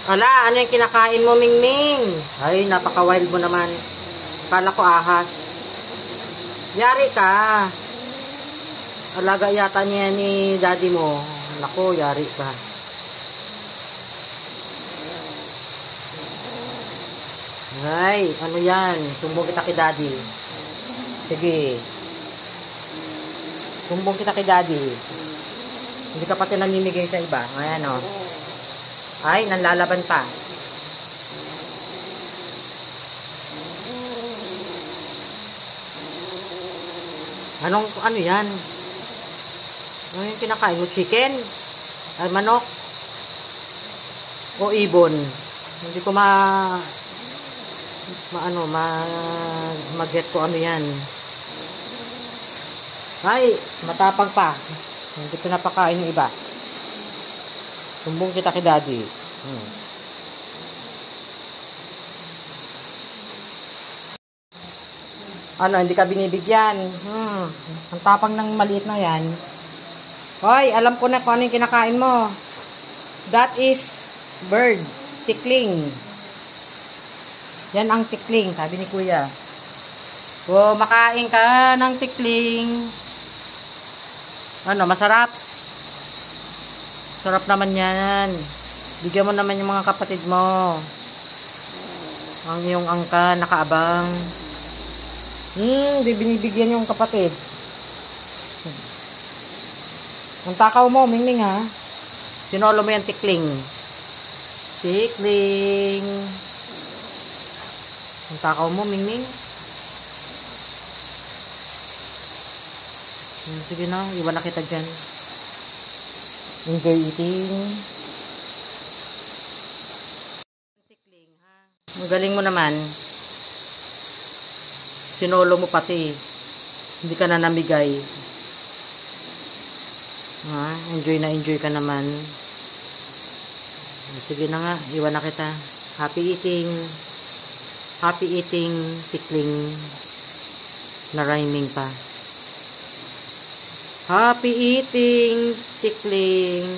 Ala, ano yung kinakain mo, Mingming? Ay, napaka-wild mo naman. Kala ko ahas. Yari ka. Alaga yata niya ni daddy mo. Nako, yari ka. Ay, ano yan? Sumbong kita kay daddy. Sige. Sumbong kita kay daddy. Hindi ka pati namimigay sa iba. Ayan o. Ay, nanlalaban pa. Ano yan? Ano yung kinakain mo? Chicken? Ay, manok? O ibon? Hindi ko mag-get ko ano yan. Ay, matapang pa. Hindi ko napakain yung iba. Sumbong kita kay daddy. Ano, hindi ka binibigyan. Ang tapang ng maliit na yan. Hoy, alam ko na kung ano yung kinakain mo. That is bird. Tikling. Yan ang tikling, sabi ni kuya. O, makain ka ng tikling. Ano, masarap. Sarap naman yan. Bigyan mo naman yung mga kapatid mo. Ang iyong angka, nakaabang. Di binibigyan yung kapatid. Ang takaw mo, Mingming ha. Sinolo mo yung tikling. Tikling. Ang takaw mo, Mingming. Sige na, iwan na kita dyan. Enjoy eating. Tikling, ha? Ang galing mo naman. Sinolo mo pati. Hindi ka na namigay. Ha? Enjoy ka naman. Sige na nga, iwan na kita. Happy eating. Happy eating tikling. Na rhyming pa. Happy eating tikling.